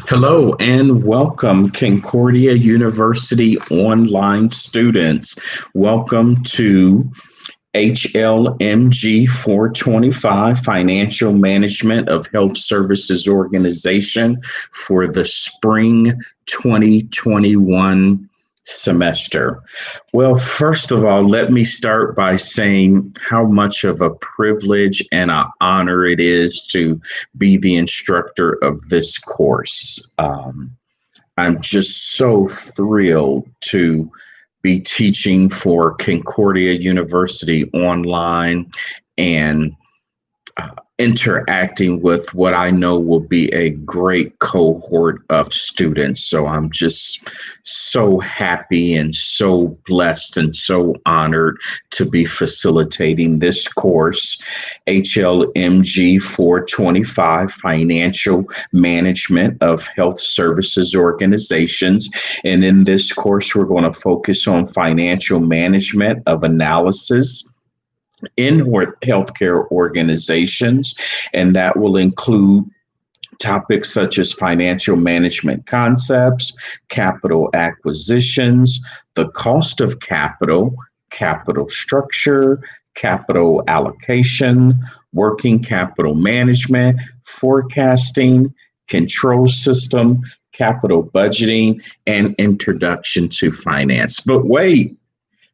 Hello and welcome, Concordia University online students. Welcome to HLMG 425 Financial Management of Health Services Organization for the spring 2021 semester. Well, first of all, let me start by saying how much of a privilege and an honor it is to be the instructor of this course. I'm just so thrilled to be teaching for Concordia University online and interacting with what I know will be a great cohort of students. So I'm just so happy and so blessed and so honored to be facilitating this course, HLMG 425, Financial Management of Health Services Organizations. And in this course, we're going to focus on financial management of analysis in healthcare organizations, and that will include topics such as financial management concepts, capital acquisitions, the cost of capital, capital structure, capital allocation, working capital management, forecasting, control system, capital budgeting, and introduction to finance. But wait,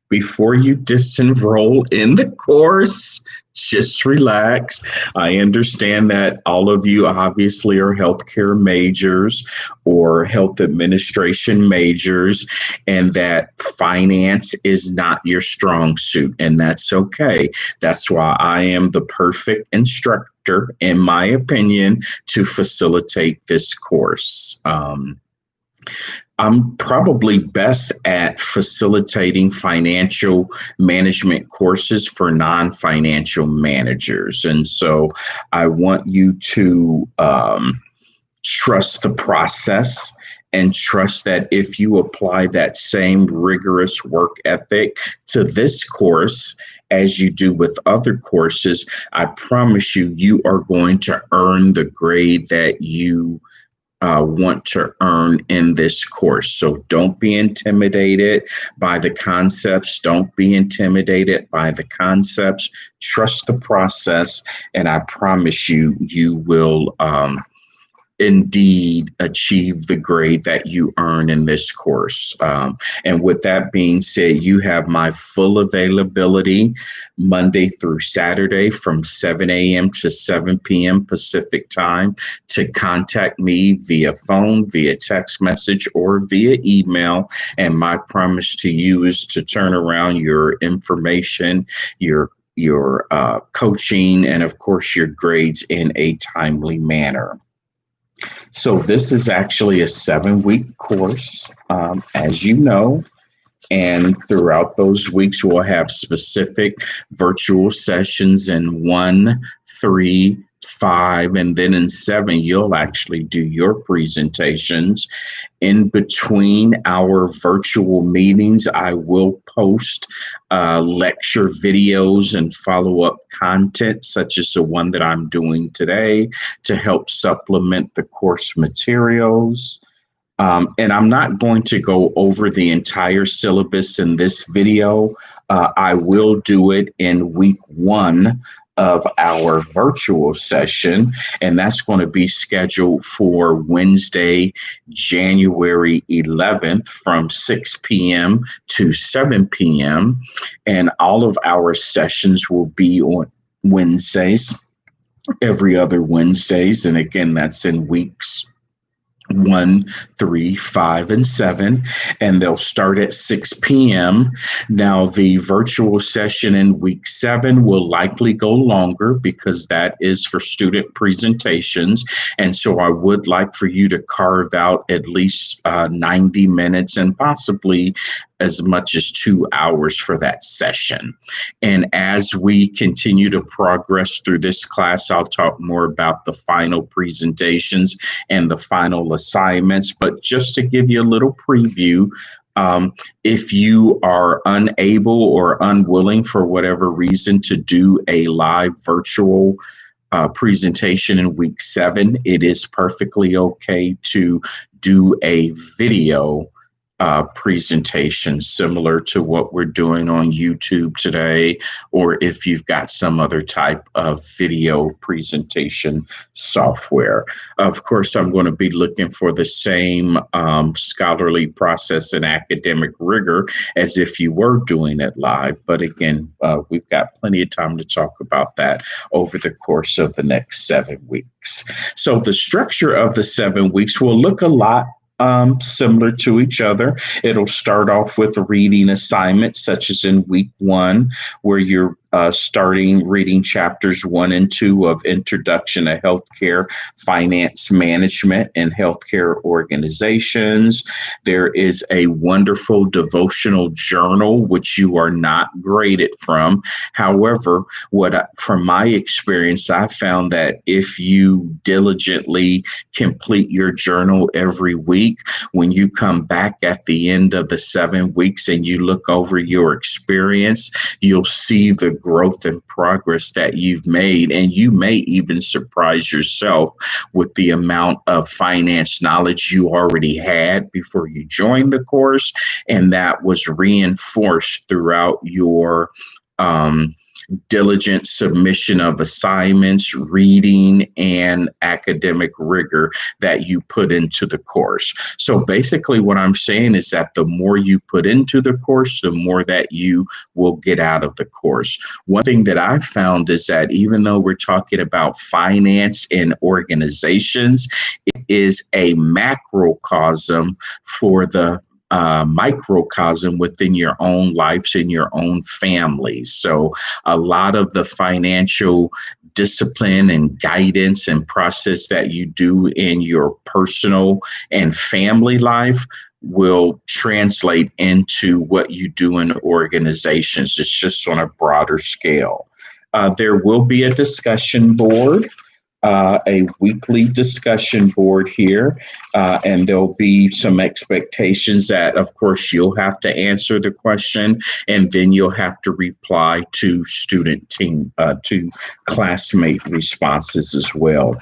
before you disenroll in the course, just relax. I understand that all of you obviously are healthcare majors or health administration majors, and that finance is not your strong suit, and that's okay. That's why I am the perfect instructor, in my opinion, to facilitate this course. I'm probably best at facilitating financial management courses for non-financial managers. And so I want you to trust the process and trust that if you apply that same rigorous work ethic to this course as you do with other courses, I promise you, you are going to earn the grade that you want to earn in this course. So don't be intimidated by the concepts. Don't be intimidated by the concepts. Trust the process, and I promise you, you will indeed achieve the grade that you earn in this course. And with that being said, you have my full availability Monday through Saturday from 7 a.m. to 7 p.m. Pacific time to contact me via phone, via text message, or via email. And my promise to you is to turn around your information, your coaching, and of course your grades in a timely manner. So this is actually a 7-week course, as you know, and throughout those weeks, we'll have specific virtual sessions in 1, 3, 5, and then in 7, you'll actually do your presentations. In between our virtual meetings, I will post lecture videos and follow-up content, such as the one that I'm doing today, to help supplement the course materials. And I'm not going to go over the entire syllabus in this video. I will do it in week 1 of our virtual session, and that's going to be scheduled for Wednesday, January 11th from 6 p.m. to 7 p.m. And all of our sessions will be on Wednesdays, every other Wednesdays. And again, that's in weeks 1, 3, 5, and 7, and they'll start at 6 p.m. Now, the virtual session in week 7 will likely go longer because that is for student presentations. And so I would like for you to carve out at least 90 minutes and possibly as much as 2 hours for that session. And as we continue to progress through this class, I'll talk more about the final presentations and the final assignments. But just to give you a little preview, if you are unable or unwilling for whatever reason to do a live virtual presentation in week 7, it is perfectly okay to do a video presentation similar to what we're doing on YouTube today, or if you've got some other type of video presentation software. Of course, I'm going to be looking for the same scholarly process and academic rigor as if you were doing it live. But again, we've got plenty of time to talk about that over the course of the next 7 weeks. So the structure of the 7 weeks will look a lot similar to each other. It'll start off with a reading assignment, such as in week 1, where you're starting reading chapters 1 and 2 of Introduction to Healthcare Finance Management and Healthcare Organizations. There is a wonderful devotional journal, which you are not graded from. However, from my experience, I found that if you diligently complete your journal every week, when you come back at the end of the 7 weeks and you look over your experience, you'll see the growth and progress that you've made. And you may even surprise yourself with the amount of finance knowledge you already had before you joined the course. And that was reinforced throughout your diligent submission of assignments, reading, and academic rigor that you put into the course. So basically what I'm saying is that the more you put into the course, the more that you will get out of the course. One thing that I found is that even though we're talking about finance and organizations, it is a macrocosm for the microcosm within your own lives and your own families. So a lot of the financial discipline and guidance and process that you do in your personal and family life will translate into what you do in organizations. It's just on a broader scale. There will be a discussion board. A weekly discussion board here, and there'll be some expectations that, of course, you'll have to answer the question, and then you'll have to reply to to classmate responses as well.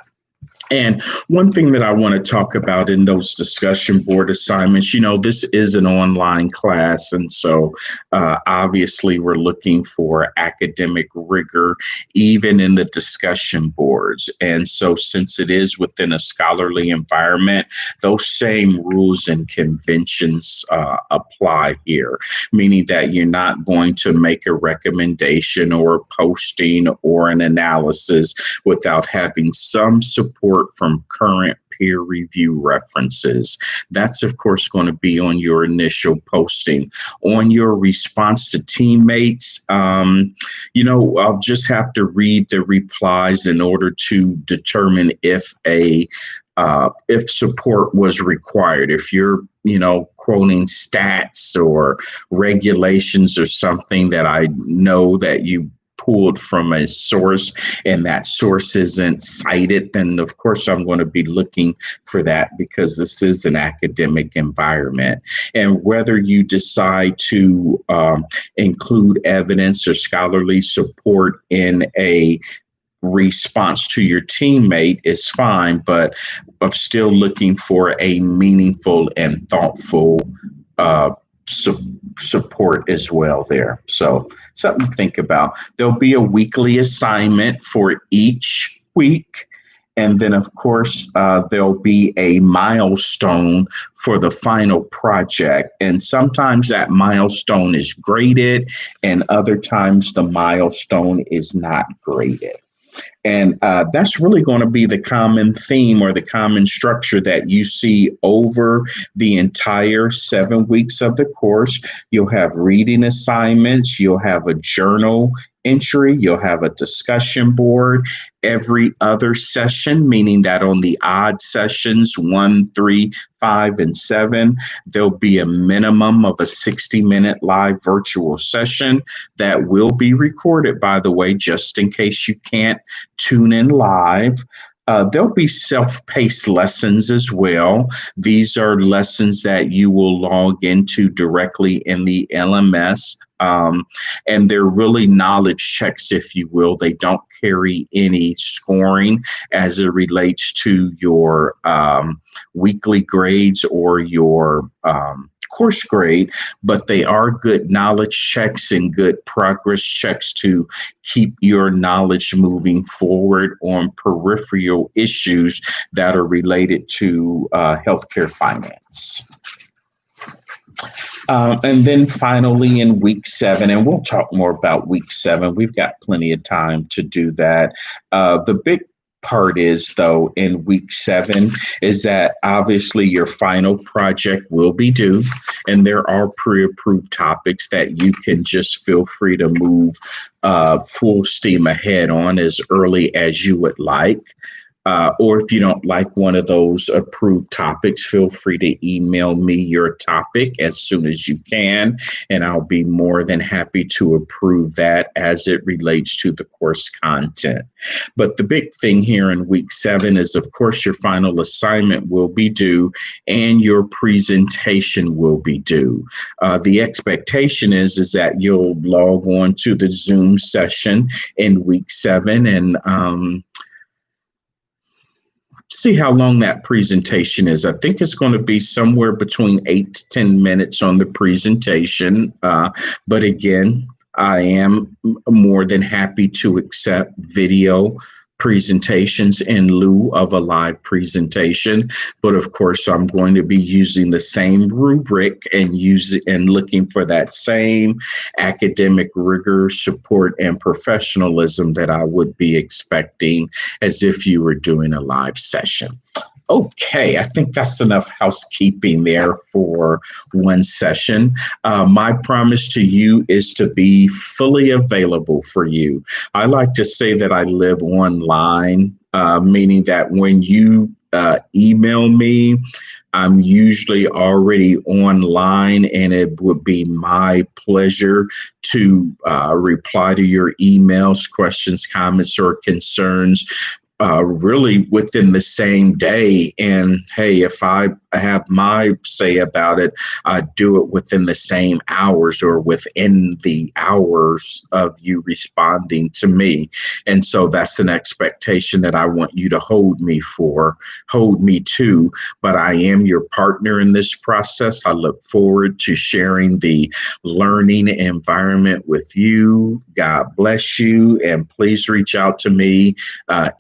And one thing that I want to talk about in those discussion board assignments, this is an online class. And so obviously we're looking for academic rigor, even in the discussion boards. And so since it is within a scholarly environment, those same rules and conventions apply here, meaning that you're not going to make a recommendation or a posting or an analysis without having some support from current peer review references. That's, of course, going to be on your initial posting. On your response to teammates, I'll just have to read the replies in order to determine if support was required. If you're quoting stats or regulations or something that I know that you pulled from a source and that source isn't cited, then of course I'm going to be looking for that, because this is an academic environment. And whether you decide to include evidence or scholarly support in a response to your teammate is fine, but I'm still looking for a meaningful and thoughtful support as well there. So something to think about. There'll be a weekly assignment for each week. And then, of course, there'll be a milestone for the final project. And sometimes that milestone is graded, and other times the milestone is not graded. And that's really going to be the common theme or the common structure that you see over the entire 7 weeks of the course. You'll have reading assignments, you'll have a journal entry, you'll have a discussion board every other session, meaning that on the odd sessions 1, 3, 5, and 7, there'll be a minimum of a 60-minute live virtual session that will be recorded, by the way, just in case you can't tune in live. There'll be self-paced lessons as well. These are lessons that you will log into directly in the LMS And they're really knowledge checks, if you will. They don't carry any scoring as it relates to your weekly grades or your course grade, but they are good knowledge checks and good progress checks to keep your knowledge moving forward on peripheral issues that are related to healthcare finance. And then finally in week 7, and we'll talk more about week 7, we've got plenty of time to do that. The big part is, though, in week 7 is that obviously your final project will be due, and there are pre-approved topics that you can just feel free to move full steam ahead on as early as you would like. Or if you don't like one of those approved topics, feel free to email me your topic as soon as you can, and I'll be more than happy to approve that as it relates to the course content. But the big thing here in week 7 is, of course, your final assignment will be due and your presentation will be due. The expectation is that you'll log on to the Zoom session in week 7 and see how long that presentation is. I think it's going to be somewhere between 8 to 10 minutes on the presentation. But again, I am more than happy to accept video presentations in lieu of a live presentation. But of course, I'm going to be using the same rubric and looking for that same academic rigor, support, and professionalism that I would be expecting as if you were doing a live session. Okay, I think that's enough housekeeping there for one session. My promise to you is to be fully available for you. I like to say that I live online, meaning that when you email me, I'm usually already online, and it would be my pleasure to reply to your emails, questions, comments, or concerns really within the same day. And hey, if I have my say about it, I do it within the same hours or within the hours of you responding to me. And so that's an expectation that I want you to hold me to. But I am your partner in this process. I look forward to sharing the learning environment with you. God bless you. And please reach out to me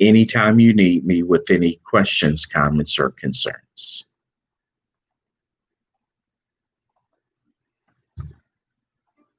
anytime you need me with any questions, comments, or concerns.